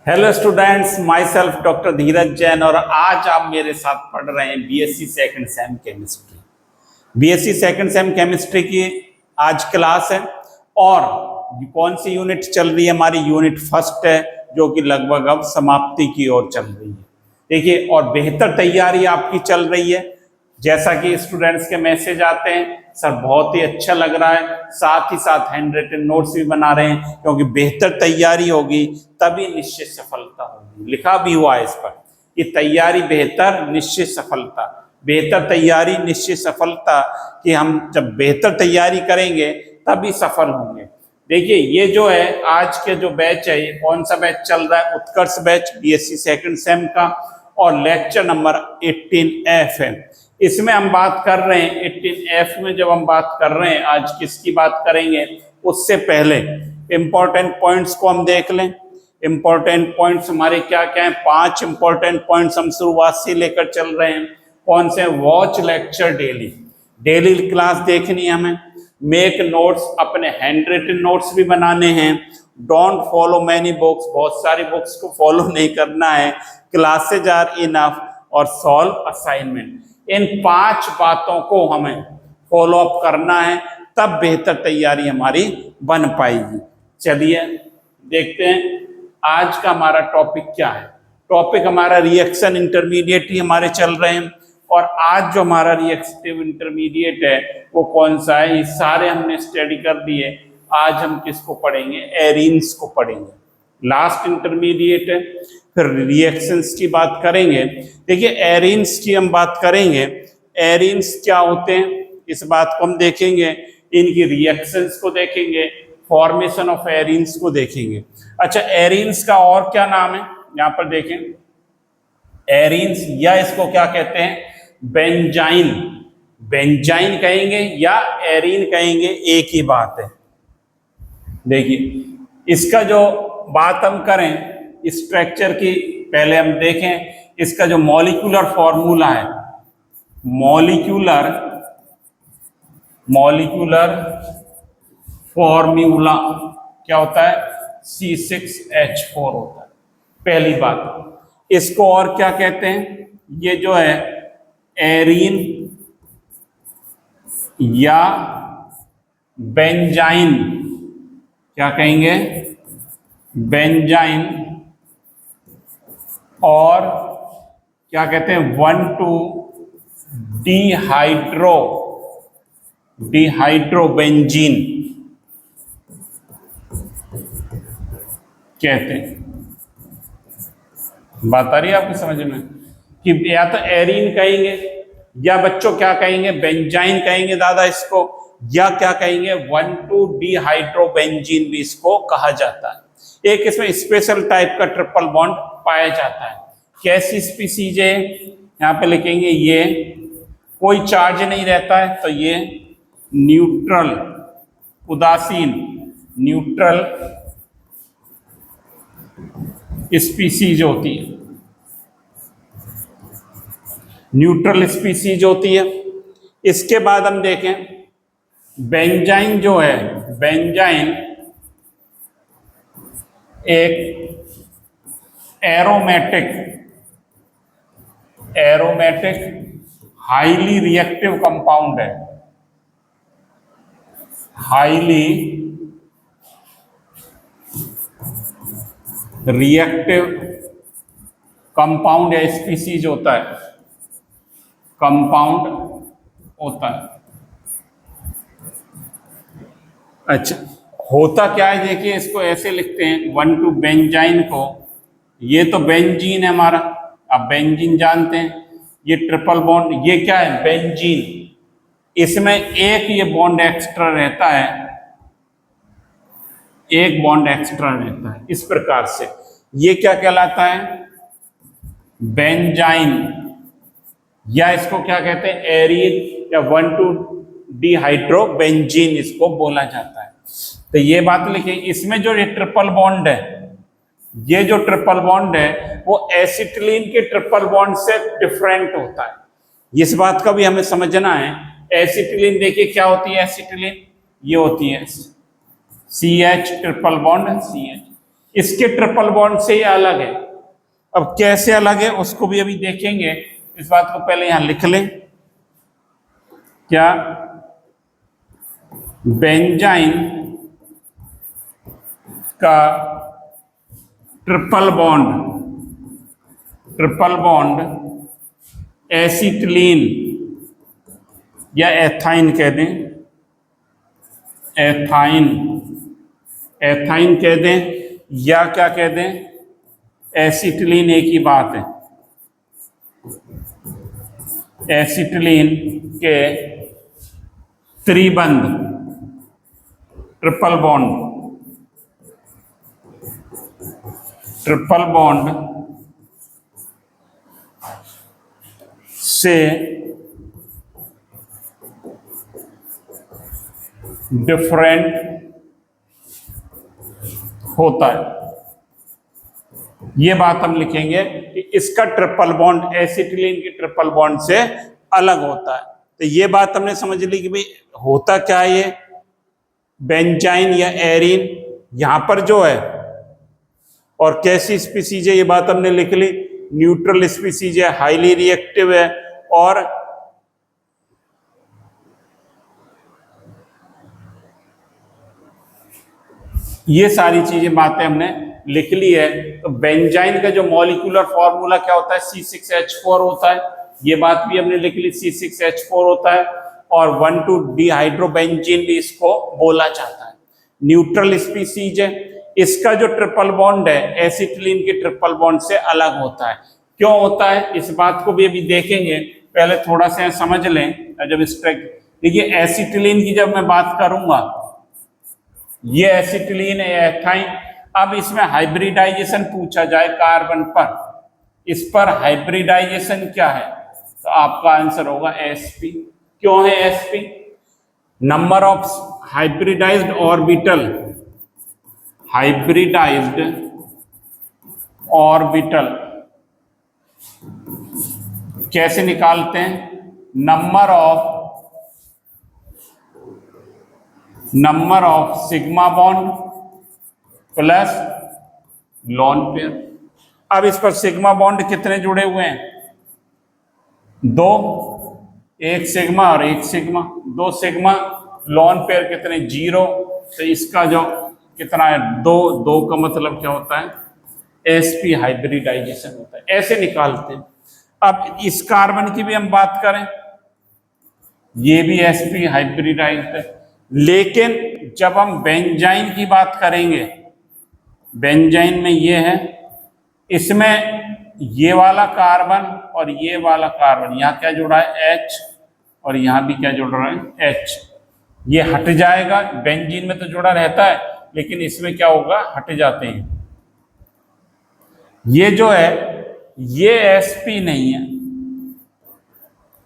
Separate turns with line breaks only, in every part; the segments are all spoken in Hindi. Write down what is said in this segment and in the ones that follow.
Hello students, myself doctor Dheeraj Jain और आज आप मेरे साथ पढ़ रहे हैं BSc second sem chemistry. BSc second sem chemistry की आज क्लास है और कौन सी यूनिट चल रही है? हमारी यूनिट फर्स्ट है जो कि लगभग अब समाप्ति की ओर चल रही है। देखिए, और बेहतर तैयारी आपकी चल रही है। जैसा कि स्टूडेंट्स के मैसेज आते हैं, सर बहुत ही अच्छा लग रहा है, साथ ही साथ हैंड रिटन नोट्स भी बना रहे हैं, क्योंकि बेहतर तैयारी होगी तभी निश्चित सफलता होगी। लिखा भी हुआ है इस पर कि तैयारी बेहतर निश्चित सफलता, बेहतर तैयारी निश्चित सफलता, कि हम जब बेहतर तैयारी करेंगे तभी सफल होंगे। देखिए, ये जो है आज के जो बैच है, ये कौन सा बैच चल रहा है? उत्कर्ष बैच बीएससी सेकंड सेम का, और लेक्चर नंबर 18F है। इसमें हम बात कर रहे हैं 18F में जब हम बात कर रहे हैं, आज किसकी बात करेंगे उससे पहले इंपॉर्टेंट पॉइंट्स को हम देख लें। इंपॉर्टेंट पॉइंट्स हमारे क्या क्या हैं? 5 इंपॉर्टेंट पॉइंट्स हम शुरुआत से लेकर चल रहे हैं। कौन से? Watch lecture daily, daily class देखनी है हमें। मेक नोट्स, अपने हैंड रिटन नोट्स भी बनाने हैं। डोंट फॉलो मैनी बुक्स, बहुत सारी बुक्स को फॉलो नहीं करना है। क्लासेज आर इनफ, और सॉल्व असाइनमेंट। इन 5 बातों को हमें फॉलो अप करना है, तब बेहतर तैयारी हमारी बन पाएगी। चलिए देखते हैं आज का हमारा टॉपिक क्या है। टॉपिक हमारा रिएक्शन इंटरमीडिएट ही हमारे चल रहे हैं, और आज जो हमारा रिएक्टिव इंटरमीडिएट है वो कौन सा है? ये सारे हमने स्टडी कर दिए। आज हम किसको पढ़ेंगे? एरीन्स को पढ़ेंगे। लास्ट इंटरमीडिएट है, फिर रिएक्शंस की बात करेंगे। देखिए, एरीन्स की हम बात करेंगे। एरीन्स क्या होते हैं इस बात को हम देखेंगे, इनकी रिएक्शंस को देखेंगे, फॉर्मेशन ऑफ एरीन्स को देखेंगे। अच्छा, एरीन्स का और क्या नाम है? यहाँ पर देखें, एरीन्स, या इसको क्या कहते हैं? बेंजाइन। बेंजाइन कहेंगे या एरीन कहेंगे, एक ही बात है। देखिए, इसका जो बात हम करें स्ट्रक्चर की, पहले हम देखें इसका जो मॉलिक्यूलर फॉर्मूला है। मॉलिक्यूलर फॉर्मूला क्या होता है? C6H4 होता है। पहली बात, इसको और क्या कहते हैं? ये जो है एरीन या बेंजाइन, क्या कहेंगे? बेंजाइन, और क्या कहते हैं? 1,2-डिहाइड्रोबेंजीन कहते हैं। बात आ रही है आपकी समझ में कि या तो एरीन कहेंगे, या बच्चों क्या कहेंगे? बेंजाइन कहेंगे दादा इसको, या क्या कहेंगे? 1,2-डिहाइड्रोबेंजीन भी इसको कहा जाता है। एक इसमें स्पेशल टाइप का ट्रिपल बॉन्ड पाया जाता है। कैसी स्पीसीज है? यहाँ पे लिखेंगे ये कोई चार्ज नहीं रहता है, तो ये न्यूट्रल, उदासीन, न्यूट्रल स्पीसीज होती है। न्यूट्रल स्पीसीज होती है। इसके बाद हम देखें बेंजाइन जो है, बेंजाइन एक एरोमेटिक हाईली रिएक्टिव कंपाउंड है। हाईली रिएक्टिव कंपाउंड या स्पीसीज होता है, कंपाउंड होता है। अच्छा, होता क्या है? देखिए, इसको ऐसे लिखते हैं 1,2 बेंजाइन को। ये तो बेंजीन है हमारा, आप बेंजीन जानते हैं। ये ट्रिपल बॉन्ड, ये क्या है? बेंजीन। इसमें एक ये बॉन्ड एक्स्ट्रा रहता है, एक बॉन्ड एक्स्ट्रा रहता है। इस प्रकार से ये क्या कहलाता है? बेंजाइन, या इसको क्या कहते हैं? एरीन या 1,2-डिहाइड्रोबेंजीन इसको बोला जाता है। तो ये बात लिखिए, इसमें जो ये ट्रिपल बॉन्ड है, ये जो ट्रिपल बॉन्ड है वो एसिटिलीन के ट्रिपल बॉन्ड से डिफरेंट होता है। इस बात का भी हमें समझना है। एसिटिलीन देखिए क्या होती है? एसिटिलीन ये होती है CH ट्रिपल बॉन्ड CH। इसके ट्रिपल बॉन्ड से ये अलग है। अब कैसे अलग है उसको भी अभी देखेंगे, इस बात को पहले यहां लिख लें। क्या बेंजाइन का ट्रिपल बॉन्ड एसिटिलीन या एथाइन कह दें, एथाइन कह दें या क्या कह दें, एसिटिलीन, एक ही बात है। एसिटिलीन के त्रिबंध ट्रिपल बॉन्ड से डिफरेंट होता है। ये बात हम लिखेंगे कि इसका ट्रिपल बॉन्ड एसिटिलीन के ट्रिपल बॉन्ड से अलग होता है। तो ये बात हमने समझ ली कि भाई होता क्या है, ये बेंजाइन या एरीन यहां पर जो है, और कैसी स्पीसीज है ये बात हमने लिख ली, न्यूट्रल स्पीसीज है, हाईली रिएक्टिव है, और ये सारी चीजें बातें हमने लिख ली है। तो बेंजाइन का जो मॉलिक्यूलर फॉर्मूला क्या होता है, C6H4 होता है, ये बात भी हमने लिख ली, C6H4 होता है, और 1,2-डिहाइड्रोबेंजीन भी इसको बोला जाता है। न्यूट्रल स्पीसीज है, इसका जो ट्रिपल बॉन्ड है एसिटिलीन के ट्रिपल बॉन्ड से अलग होता है। क्यों होता है इस बात को भी अभी देखेंगे, पहले थोड़ा सा समझ लें। जब देखिए एसिटिलीन की जब मैं बात करूंगा, ये एसिटिलीन है, एथाइन। अब इसमें हाइब्रिडाइजेशन पूछा जाए कार्बन पर, इस पर हाइब्रिडाइजेशन क्या है, तो आपका आंसर होगा sp। क्यों है sp? Number of hybridised orbital कैसे निकालते हैं, number of sigma bond plus lone pair. अब इस पर सिग्मा बॉन्ड कितने जुड़े हुए हैं, 2, एक सिग्मा और एक सिग्मा, 2 सिग्मा, लॉन पेयर कितने, 0। तो इसका जो कितना है, 2 का मतलब क्या होता है, sp हाइब्रिडाइजेशन होता है। ऐसे निकालते हैं। अब इस कार्बन की भी हम बात करें, ये भी sp हाइब्रिडाइज्ड है, लेकिन जब हम बेंजाइन की बात करेंगे, बेंजाइन में ये है, इसमें ये वाला कार्बन और ये वाला कार्बन, यहाँ क्या जुड़ा है H, और यहाँ भी क्या जुड़ रहा है H, ये हट जाएगा। बेंजीन में तो जुड़ा रहता है, लेकिन इसमें क्या होगा, हट जाते हैं। ये जो है ये sp नहीं है,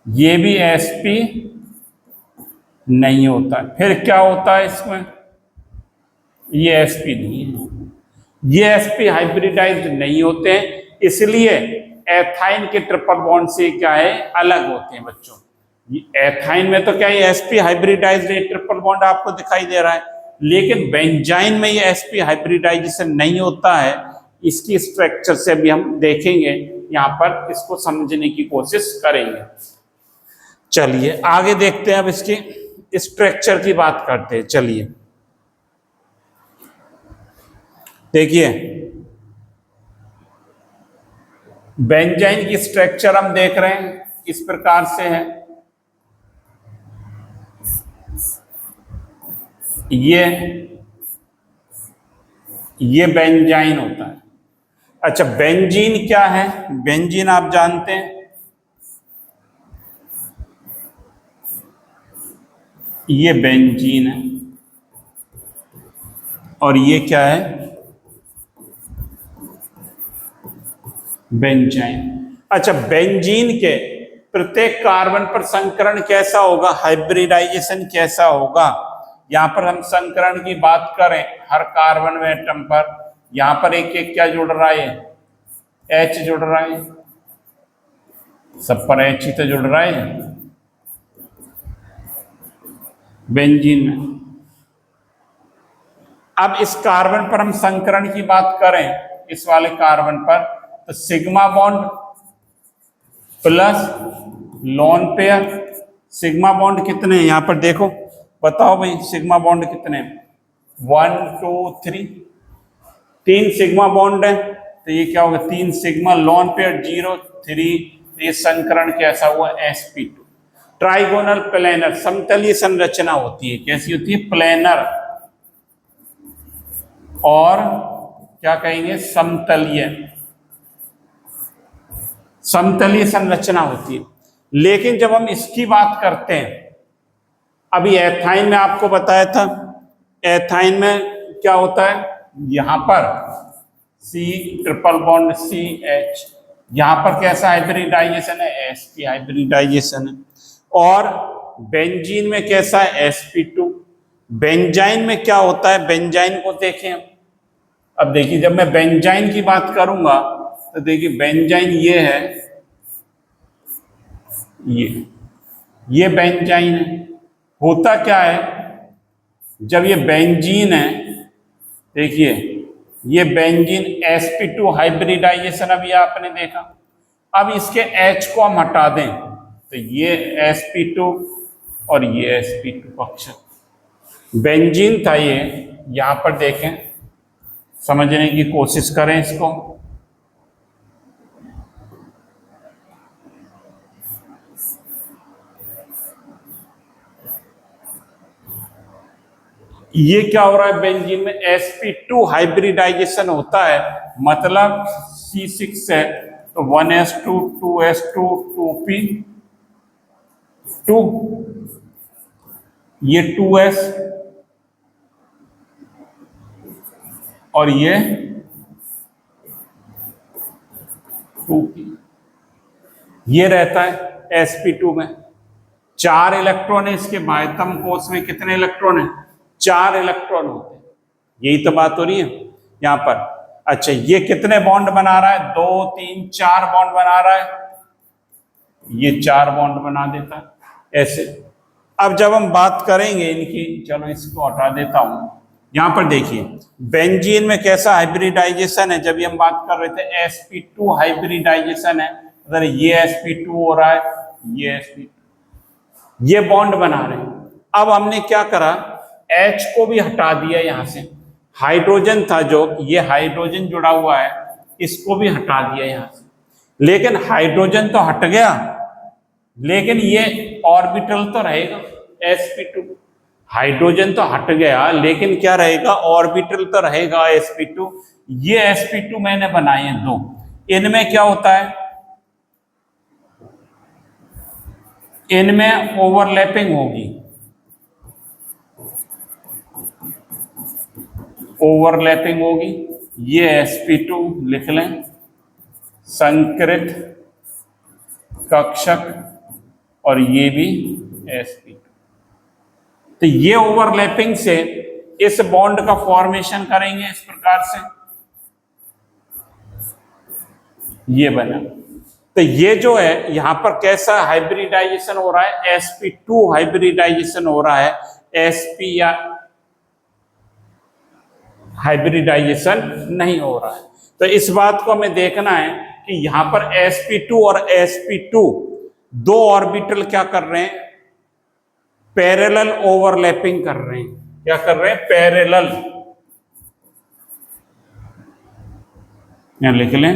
ये भी sp नहीं होता है। फिर क्या होता है इसमें, ये sp नहीं है, ये sp हाइब्रिडाइज्ड नहीं होते हैं, इसलिए एथाइन के ट्रिपल बॉन्ड से क्या है, अलग होते हैं बच्चों। एथाइन में तो क्या है sp हाइब्रिडाइज्ड ट्रिपल बॉन्ड आपको दिखाई दे रहा है, लेकिन बेंजाइन में ये sp हाइब्रिडाइजेशन नहीं होता है। इसकी स्ट्रक्चर से भी हम देखेंगे, यहां पर इसको समझने की कोशिश करेंगे। चलिए आगे देखते हैं, अब इसकी स्ट्रक्चर की बात करते हैं। चलिए देखिए बेंजाइन की स्ट्रक्चर हम देख रहे हैं, इस प्रकार से है। ये बेंजाइन होता है। अच्छा, बेंजीन क्या है, बेंजीन आप जानते हैं, ये बेंजीन है, और ये क्या है, बेंजाइन। अच्छा, बेंजीन के प्रत्येक कार्बन पर संकरण कैसा होगा, हाइब्रिडाइजेशन कैसा होगा। यहां पर हम संकरण की बात करें, हर कार्बन में एटम पर यहां पर एक एक क्या जुड़ रहा है, H जुड़ रहा है, सब पर H ही तो जुड़ रहा है बेंजीन में। अब इस कार्बन पर हम संकरण की बात करें, इस वाले कार्बन पर, तो sigma bond plus lone pair. Sigma bond कितने हैं यहां पर देखो, बताओ भाई सिग्मा बॉन्ड कितने हैं? 1 2 3, 3 सिग्मा बॉन्ड है, तो ये क्या होगा? 3 सिग्मा लोन पेयर 0 3, ये संकरण कैसा हुआ? sp2। ट्राइगोनल प्लेनर समतलीय संरचना होती है, कैसी होती है? प्लेनर, और क्या कहेंगे? समतलीय, समतलीय संरचना होती है। लेकिन जब हम इसकी बात करते हैं, अभी एथाइन में आपको बताया था, एथाइन में क्या होता है? यहां पर C ट्रिपल बॉन्ड CH, यहां पर कैसा हाइब्रिडाइजेशन है? sp हाइब्रिडाइजेशन है। और बेंजीन में कैसा है? sp2। बेंजाइन में क्या होता है? बेंजाइन को देखें, अब देखिए जब मैं बेंजाइन की बात करूंगा तो देखिए बेंजाइन ये है, ये बेंजाइन है। होता क्या है जब ये बेंजीन है, देखिए ये बेंजीन sp2 हाइब्रिडाइजेशन अभी आपने देखा। अब इसके H को हम हटा दें तो ये sp2 और ये sp2 पक्ष बेंजीन था ये, यहां पर देखें, समझने की कोशिश करें इसको। ये क्या हो रहा है? बेंजीन में sp2 हाइब्रिडाइजेशन होता है, मतलब C6 है तो 1s2 2s2 2p2, ये 2s और ये 2p, ये रहता है sp2 में। 4 इलेक्ट्रॉन है इसके बाह्यतम कोश में, कितने इलेक्ट्रॉन है? 4 इलेक्ट्रॉन होते हैं, यही तो बात हो रही है यहां पर। अच्छा, ये कितने बॉन्ड बना रहा है? 2 3 4 बॉन्ड बना रहा है, ये 4 बॉन्ड बना देता है ऐसे। अब जब हम बात करेंगे इनकी, चलो इसको हटा देता हूं, यहां पर देखिए बेंजीन में कैसा हाइब्रिडाइजेशन है, जब हम बात कर रहे थे sp2 हाइब्रिडाइजेशन है, अगर ये sp2 हो रहा है, ये sp2, ये बॉन्ड बना रहे हैं। अब हमने क्या करा? H को भी हटा दिया यहां से, हाइड्रोजन था जो, ये हाइड्रोजन जुड़ा हुआ है, इसको भी हटा दिया यहां से। लेकिन हाइड्रोजन तो हट गया, लेकिन ये ऑर्बिटल तो रहेगा sp2। हाइड्रोजन तो हट गया, लेकिन क्या रहेगा? ऑर्बिटल तो रहेगा sp2। ये sp2 मैंने बनाए हैं 2, इनमें क्या होता है? इनमें ओवरलैपिंग होगी, ओवरलैपिंग होगी। ये sp2 लिख लें, संकृत कक्षक, और ये भी sp2। तो ये ओवरलैपिंग से इस बॉन्ड का फॉर्मेशन करेंगे इस प्रकार से, ये बना। तो ये जो है यहां पर कैसा हाइब्रिडाइजेशन हो रहा है? sp2 हाइब्रिडाइजेशन हो रहा है, sp या हाइब्रिडाइजेशन नहीं हो रहा है। तो इस बात को हमें देखना है कि यहां पर sp2 और sp2 दो ऑर्बिटल क्या कर रहे हैं? पैरेलल ओवरलैपिंग कर रहे हैं। क्या कर रहे हैं? पैरेलल, यहां लिख लें,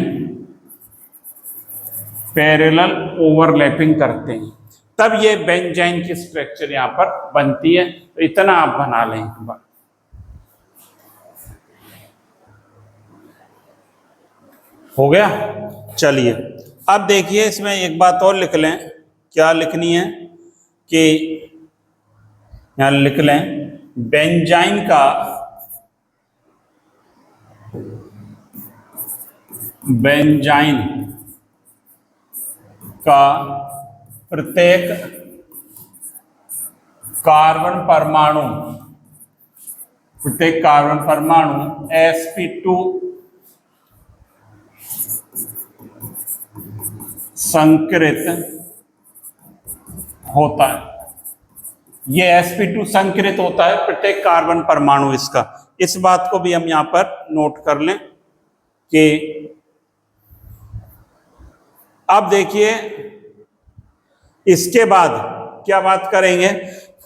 पैरेलल ओवरलैपिंग करते हैं, तब ये बेंजाइन की स्ट्रक्चर यहां पर बनती है। तो इतना आप बना लें एक बार। हो गया? चलिए अब देखिए इसमें एक बात और लिख लें, क्या लिखनी है कि यहां लिख लें बेंजाइन का, बेंजाइन का प्रत्येक कार्बन परमाणु, प्रत्येक कार्बन परमाणु sp2 संकृत होता है। ये sp2 संकृत होता है प्रत्येक कार्बन परमाणु इसका। इस बात को भी हम यहाँ पर नोट कर लें कि अब देखिए इसके बाद क्या बात करेंगे,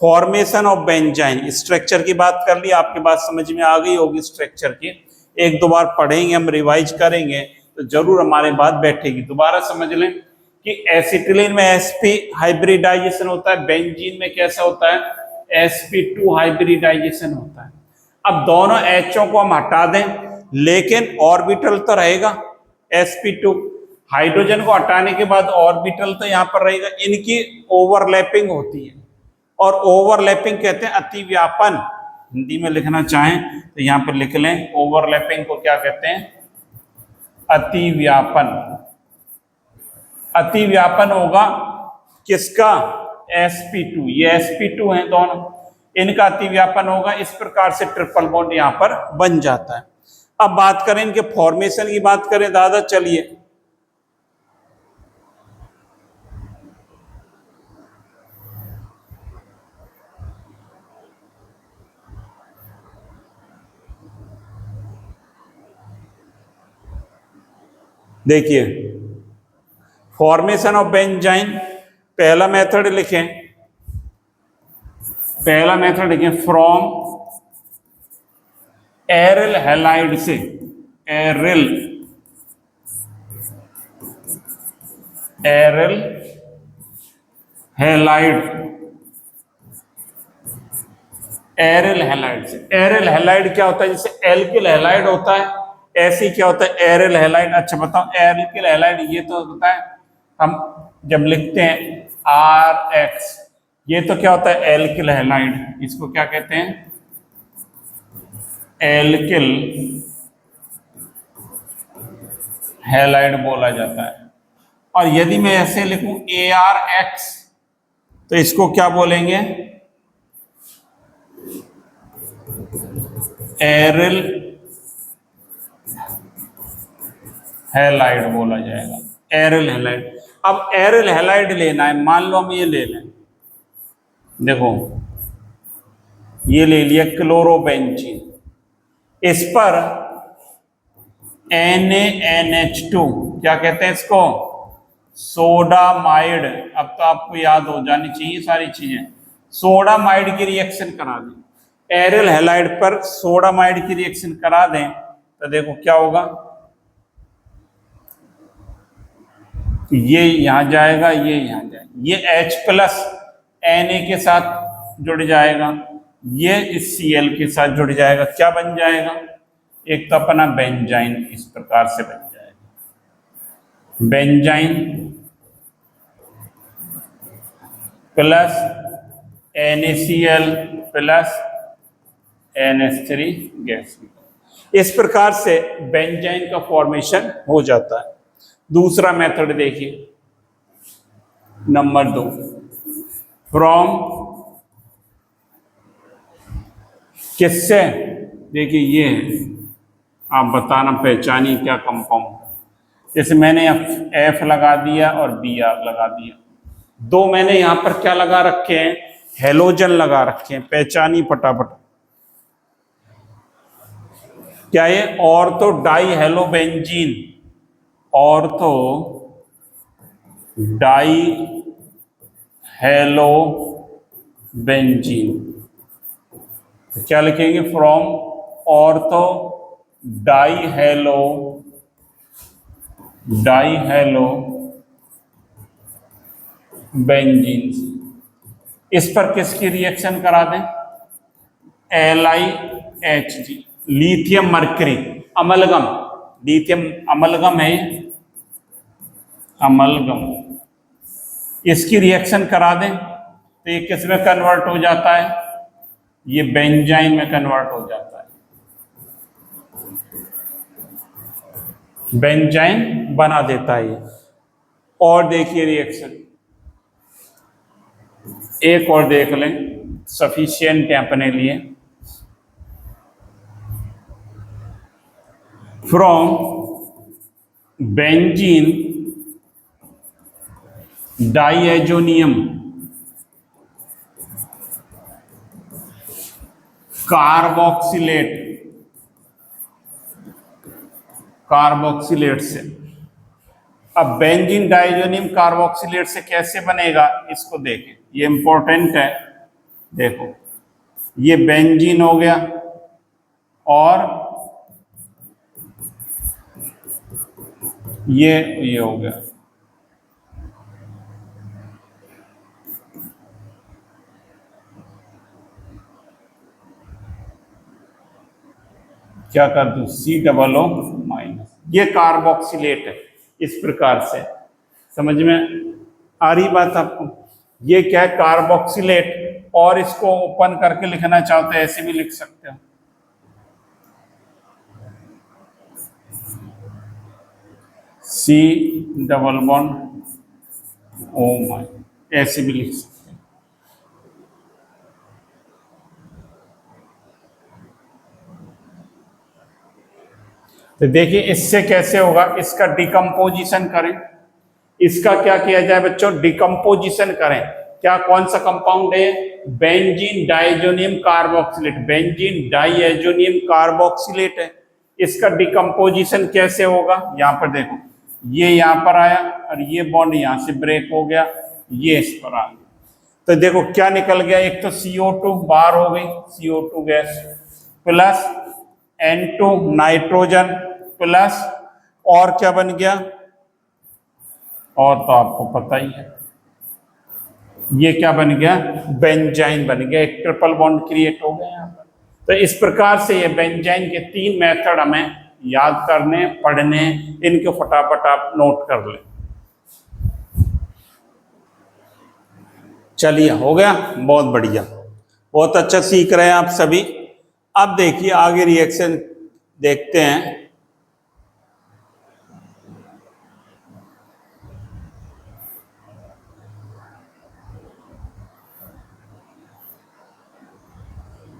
फॉर्मेशन ऑफ बेंजाइन। स्ट्रक्चर की बात कर ली, आपके बात समझ में आ गई होगी स्ट्रक्चर की। एक दो बार पढ़ेंगे, हम रिवाइज करेंगे तो जरूर हमारे बात बैठेगी। दोबारा समझ लें कि एसिटिलीन में sp हाइब्रिडाइजेशन होता है, बेंजीन में कैसा होता है, sp2 हाइब्रिडाइजेशन होता है। अब दोनों Hओ को हम हटा दें, लेकिन ऑर्बिटल तो रहेगा sp2। हाइड्रोजन को हटाने के बाद ऑर्बिटल तो यहाँ पर रहेगा, इनकी ओवरलैपिंग होती है और ओवरलैपिंग कहते हैं अतिव्यापन। हिंदी में लिखना चाहें तो यहाँ पर लिख लें, ओवरलैपिंग को क्या कहते हैं, अतिव्यापन। अतिव्यापन होगा किसका, sp2, ये sp2 है दोनों, इनका अतिव्यापन होगा। इस प्रकार से ट्रिपल बॉन्ड यहाँ पर बन जाता है। अब बात करें इनके फॉर्मेशन की, बात करें दादा, चलिए देखिए फॉर्मेशन ऑफ बेंजाइन। पहला मेथड लिखें, पहला मेथड लिखें, फ्रॉम एरिल हैलाइड से, एरिल हैलाइड, एरिल हैलाइड से। एरिल हैलाइड क्या होता है, जैसे एल्किल हैलाइड होता है, ऐसी क्या होता है, एरिल हैलाइड। अच्छा बताओ, एल्किल हैलाइड ये तो होता है, हम जब लिखते हैं RX, ये तो क्या होता है, एल्किल हैलाइड। इसको क्या कहते हैं, एल्किल हैलाइड बोला जाता है। और यदि मैं ऐसे लिखूं ARX, तो इसको क्या बोलेंगे, एरिल हैलाइड बोला जाएगा, एरिल हैलाइड। अब एरिल हैलाइड लेना है, मान लो हम ये ले लें, देखो ये ले लिया क्लोरोबेंजीन, इस पर NaNH2, क्या कहते हैं इसको, सोडामाइड। अब तो आपको याद हो जानी चाहिए सारी चीजें। सोडामाइड की रिएक्शन करा दें, एरिल हैलाइड पर सोडामाइड की रिएक्शन करा दें तो देखो क्या होगा, ये यहां जाएगा, ये यहां जाएगा, ये H+ Na के साथ जुड़ जाएगा, ये इस Cl के साथ जुड़ जाएगा। क्या बन जाएगा, एक तो अपना बेंजाइन इस प्रकार से बन जाएगा, benzene plus NaCl plus NH3 gas. इस प्रकार से बेंजाइन का फॉर्मेशन हो जाता है। दूसरा मेथड देखिए, नंबर 2, फ्रॉम किससे, देखिए ये आप बताना पहचानिए क्या कंपाउंड। जैसे मैंने F लगा दिया और Br लगा दिया, दो मैंने यहां पर क्या लगा रखे हैं, हेलोजन लगा रखे हैं, पहचानिए फटाफट। क्या ये ऑर्थो डाई हेलोबेंजीन, ऑर्थो डाई हेलोबेंजीन, तो क्या लिखेंगे, from ortho di hello benzene. इस पर किसकी रिएक्शन करा दें, LiHG, lithium mercury amalgam, lithium amalgam है, अमलगम, इसकी रिएक्शन करा दें तो ये किस में कन्वर्ट हो जाता है, ये बेंजाइन में कन्वर्ट हो जाता है, बेंजाइन बना देता है ये। और देखिए रिएक्शन एक और देख लें, सफिशिएंट है अपने लिए। From benzene diazonium carboxylate, carboxylate से। अब बेंजीन डाइजोनियम कार्बोक्सिलेट से कैसे बनेगा इसको देखें, ये इंपॉर्टेंट है। देखो ये बेंजीन हो गया और ये हो गया। क्या कर दूं, COO-, ये कार्बोक्सिलेट है। इस प्रकार से समझ में आ रही बात आपको। ये क्या है, कार्बोक्सिलेट। और इसको ओपन करके लिखना चाहते हैं ऐसे भी लिख सकते हो, C≡O-, ऐसे भी लिख सकते हैं। तो देखिए इससे कैसे होगा, इसका डिकम्पोजिशन करें। इसका क्या किया जाए बच्चों, डिकम्पोजिशन करें। क्या, कौन सा कंपाउंड है, benzene diazonium carboxylate. Benzene diazonium carboxylate है। इसका डिकम्पोजिशन कैसे होगा, यहां पर देखो, ये यहां पर आया और ये बॉन्ड यहां से ब्रेक हो गया, ये इस पर आ गया। तो देखो क्या निकल गया, एक तो CO2 बाहर हो गई, CO2 gas, plus N2 nitrogen, plus और क्या बन गया, और तो आपको पता ही है, ये क्या बन गया, बेंजाइन बन गया। एक ट्रिपल बॉन्ड क्रिएट हो गया यहाँ पर। तो इस प्रकार से ये बेंजाइन के 3 मेथड हमें याद करने, पढ़ने, इनको फटाफट आप नोट कर लें। चलिए हो गया, बहुत बढ़िया, बहुत अच्छा सीख रहे हैं आप सभी। अब देखिए आगे रिएक्शन देखते हैं।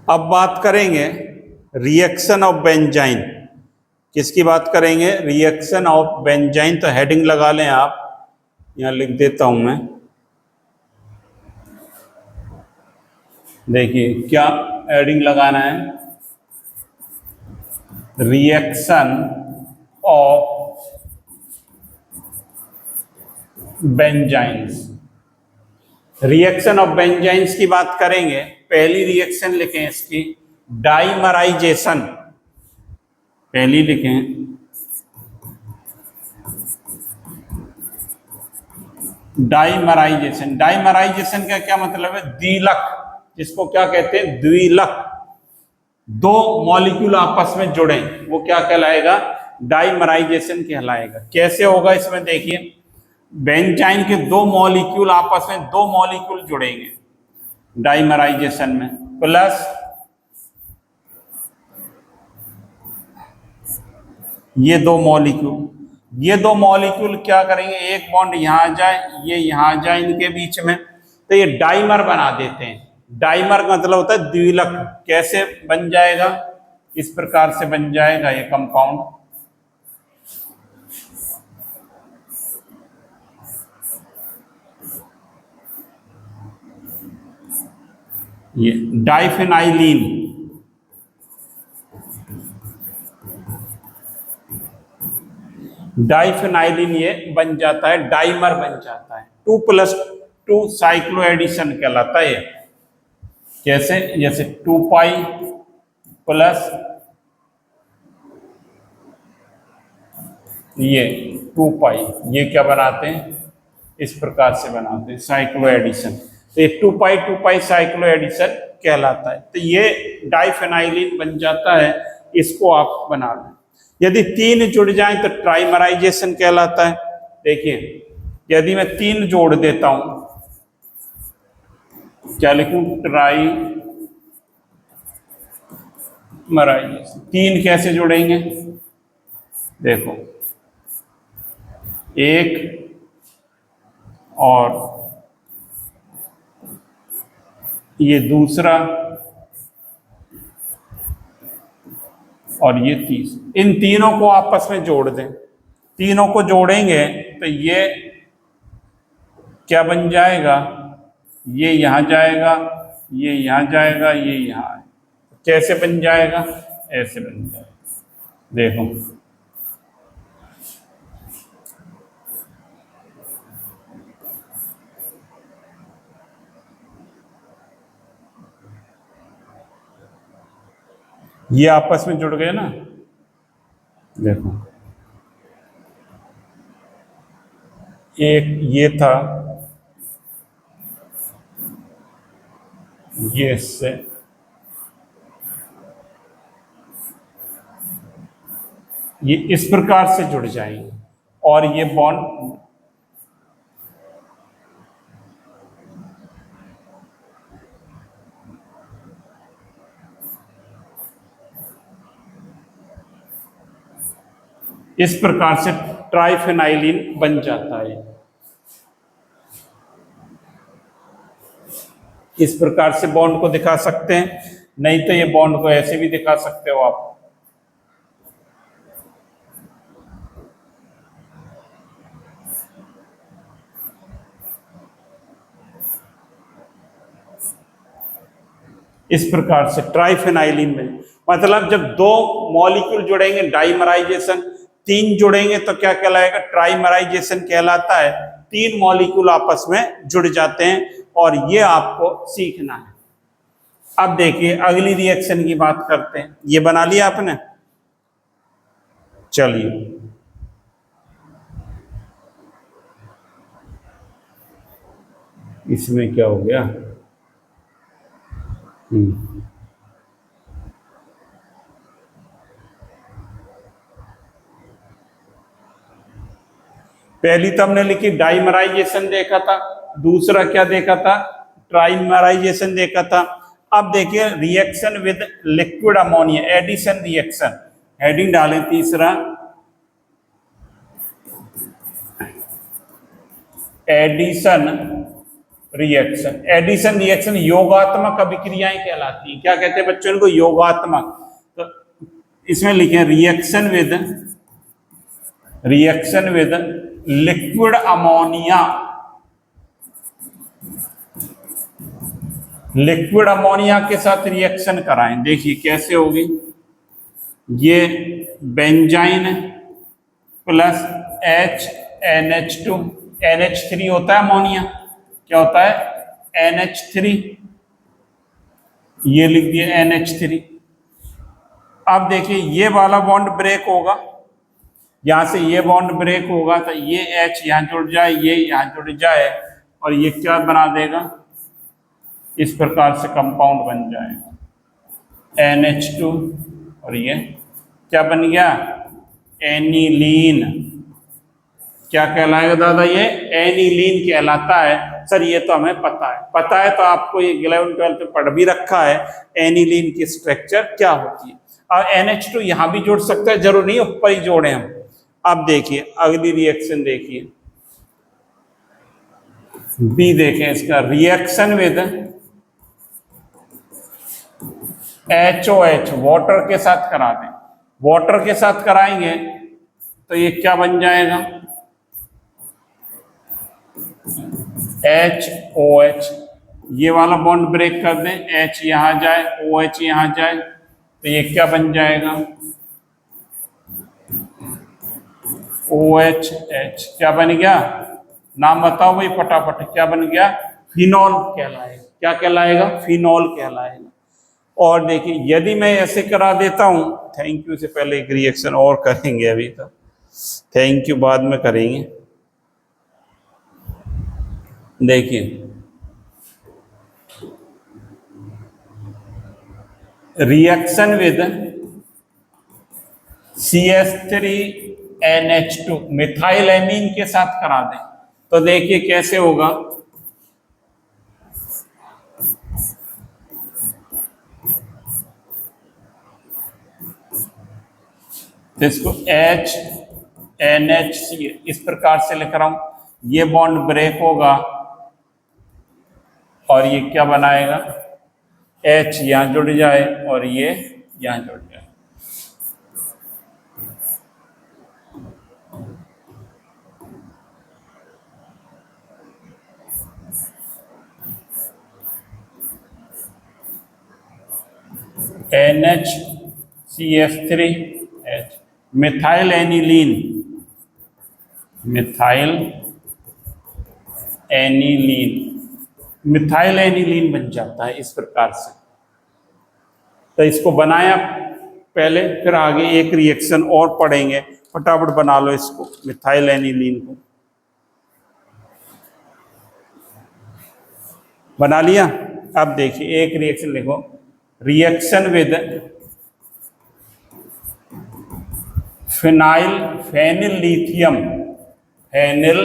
अब बात करेंगे रिएक्शन ऑफ बेंजाइन। किसकी बात करेंगे, रिएक्शन ऑफ बेंजाइन। तो हेडिंग लगा लें आप, यहां लिख देता हूं मैं। देखिए क्या हेडिंग लगाना है, रिएक्शन ऑफ बेंजाइन्स। रिएक्शन ऑफ बेंजाइन्स की बात करेंगे। पहली रिएक्शन लिखें इसकी, डाइमराइजेशन। पहली लिखें डाइमराइजेशन। डाइमराइजेशन का क्या मतलब है, द्विलक, जिसको क्या कहते हैं, द्विलक। दो मॉलिक्यूल आपस में जुड़े, वो क्या कहलाएगा, डाइमराइजेशन कहलाएगा। कैसे होगा इसमें देखिए, बेंजाइन के 2 मॉलिक्यूल आपस में 2 मॉलिक्यूल जुड़ेंगे डाइमराइजेशन में, प्लस ये 2 मॉलिक्यूल। ये 2 मॉलिक्यूल क्या करेंगे, एक बॉन्ड यहां जाए, ये यहां जाए इनके बीच में, तो ये डाइमर बना देते हैं। डाइमर का मतलब होता है द्विलक। कैसे बन जाएगा, इस प्रकार से बन जाएगा ये कंपाउंड। ये डाइफेनाइलिन। डाइफेनाइलिन ये बन जाता है, डाइमर बन जाता है। 2+2 साइक्लोएडिशन कहलाता है। कैसे, जैसे 2π प्लस ये 2π, ये क्या बनाते हैं, इस प्रकार से बनाते हैं साइक्लोएडिशन। तो ये 2π साइक्लोएडिशन कहलाता है। तो ये डाइफेनाइलिन बन जाता है, इसको आप बना लें। यदि 3 जुड़ जाएं तो ट्राइमराइजेशन कहलाता है। देखिए यदि मैं 3 जोड़ देता हूं, क्या लिखूं, ट्राइमराइजेशन। 3 कैसे जुड़ेंगे, देखो, एक और ये दूसरा और ये तीसरा, इन तीनों को आपस में जोड़ दें। तीनों को जोड़ेंगे तो ये क्या बन जाएगा, ये यहां जाएगा, ये यहां जाएगा, ये यहां आएगा। कैसे बन जाएगा, ऐसे बन जाएगा। देखो ये आपस में जुड़ गए ना, देखो एक ये था, ये इससे, ये इस प्रकार से जुड़ जाएंगे और ये बॉन्ड इस प्रकार से ट्राइफेनाइलिन बन जाता है। इस प्रकार से बॉन्ड को दिखा सकते हैं, नहीं तो ये बॉन्ड को ऐसे भी दिखा सकते हो आप। इस प्रकार से ट्राइफेनाइलिन में, मतलब जब दो मॉलिक्यूल जुड़ेंगे डाइमराइजेशन, तीन जुड़ेंगे तो क्या कहलाएगा, ट्राइमराइजेशन कहलाता है। तीन मॉलिक्यूल आपस में जुड़ जाते हैं और ये आपको सीखना है। अब देखिए अगली रिएक्शन की बात करते हैं। ये बना लिया आपने, चलिए इसमें क्या हो गया, पहली तो हमने लिखी डाइमराइजेशन देखा था, दूसरा क्या देखा था, ट्राइमराइजेशन देखा था। अब देखिए reaction with liquid ammonia, addition reaction, heading डालें तीसरा, एडिशन रिएक्शन। एडिशन रिएक्शन योगात्मक अभिक्रियाएं कहलाती हैं। क्या कहते हैं बच्चों को, योगात्मक। तो इसमें लिखे reaction with liquid ammonia, liquid ammonia के साथ रिएक्शन कराएं। देखिए कैसे होगी, ये बेंजाइन प्लस HNH2, NH3 होता है अमोनिया, क्या होता है NH3, ये लिख दिया NH3। अब देखिए ये वाला बॉन्ड ब्रेक होगा, यहां से ये बॉन्ड ब्रेक होगा तो ये H यहां जुड़ जाए, ये यहां जुड़ जाए और ये क्या बना देगा, इस प्रकार से कंपाउंड बन जाएगा NH2 और ये क्या बन गया, एनिलीन। क्या कहलाएगा दादा, ये एनिलीन कहलाता है। सर ये तो हमें पता है तो आपको ये 11-12 में पढ़ भी रखा है एनिलीन की स्ट्रक्चर क्या होती है। और NH2 यहां भी जोड़ सकता है, जरूर नहीं ऊपर ही जोड़े हम। अब देखिए अगली रिएक्शन देखिए, बी देखें इसका, रिएक्शन विद HOH, वाटर के साथ करा दें। वाटर के साथ कराएंगे तो ये क्या बन जाएगा, HOH। ये वाला बॉन्ड ब्रेक कर दें, H यहां जाए, OH यहां जाए तो ये क्या बन जाएगा, OHH। क्या बन गया, नाम बताओ भाई फटाफट, क्या बन गया, फिनॉल कहलाएगा। क्या कहलाएगा, फिनॉल कहलाएगा। और देखिए यदि मैं ऐसे करा देता हूं, थैंक यू से पहले एक रिएक्शन और करेंगे, अभी तो थैंक यू बाद में करेंगे। देखिए reaction with CH3NH2 methyl amine के साथ करा दें तो देखिए कैसे होगा, इसको HNH इस प्रकार से लिख रहा हूं। ये बॉन्ड ब्रेक होगा और ये क्या बनाएगा, H यहां जुड़ जाए और ये यहां जुड़ जाए। NHCH3H, methyl aniline, methyl aniline बन जाता है इस प्रकार से। तो इसको बनाया पहले, फिर आगे एक रिएक्शन और पढ़ेंगे। फटाफट बना लो इसको, मिथाइल एनिलीन को बना लिया। अब देखिए एक रिएक्शन लिखो, reaction with phenyl phenyl lithium, phenyl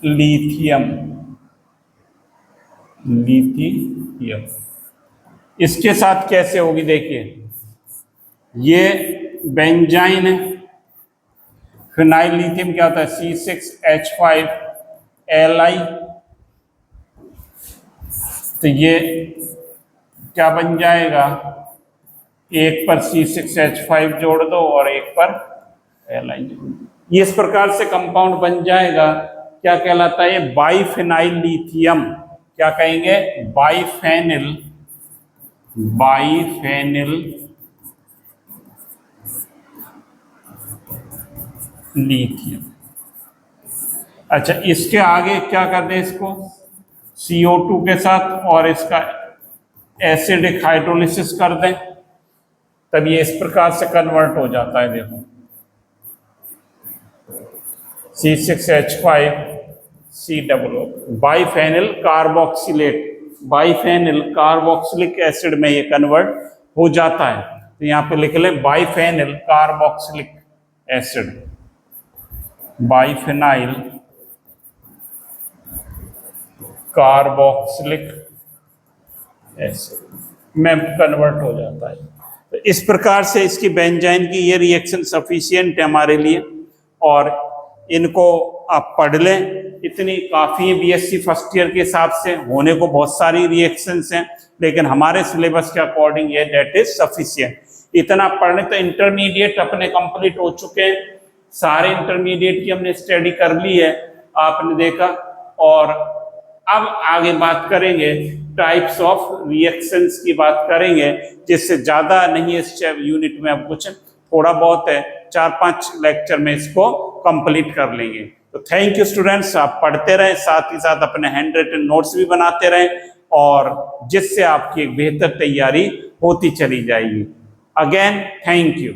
lithium, lithium, इसके साथ कैसे होगी देखिए, ये बेंजाइन है, फिनाइल लिथियम क्या होता है C6H5Li, तो ये क्या बन जाएगा, एक पर C6H5 जोड़ दो और एक पर Li जोड़ दो, ये इस प्रकार से कंपाउंड बन जाएगा। क्या कहलाता है ये, बाइफिनाइल लिथियम, क्या कहेंगे, बाइफेनिल, बाइफेनिल लिथियम। अच्छा, इसके आगे क्या कर दें इसको CO2 के साथ और इसका एसिडिक हाइड्रोलिसिस कर दें, तब ये इस प्रकार से कन्वर्ट हो जाता है। देखो C6H5COO, biphenyl carboxylate, biphenyl carboxylic acid में ये कन्वर्ट हो जाता है। तो यहाँ पे लिख लें biphenyl carboxylic acid, बाइफेनाइल carboxylic acid में कन्वर्ट हो जाता है। तो इस प्रकार से इसकी बेंजाइन की ये रिएक्शन सफिशिएंट है हमारे लिए, और इनको आप पढ़ लें, इतनी काफ़ी है। बीएससी फर्स्ट ईयर के हिसाब से होने को बहुत सारी रिएक्शंस हैं, लेकिन हमारे सिलेबस के अकॉर्डिंग ये दैट इज सफिशिएंट। इतना पढ़ने तो इंटरमीडिएट अपने कंप्लीट हो चुके हैं, सारे इंटरमीडिएट की हमने स्टडी कर ली है, आपने देखा। और अब आगे बात करेंगे टाइप्स ऑफ रिएक्शंस की बात करेंगे, जिससे ज़्यादा नहीं इस यूनिट में, अब कुछ थोड़ा बहुत है, 4-5 लेक्चर में इसको कंप्लीट कर लेंगे। तो थैंक यू स्टूडेंट्स, आप पढ़ते रहें, साथ ही साथ अपने हैंड रिटन नोट्स भी बनाते रहें, और जिससे आपकी एक बेहतर तैयारी होती चली जाएगी। Again thank you.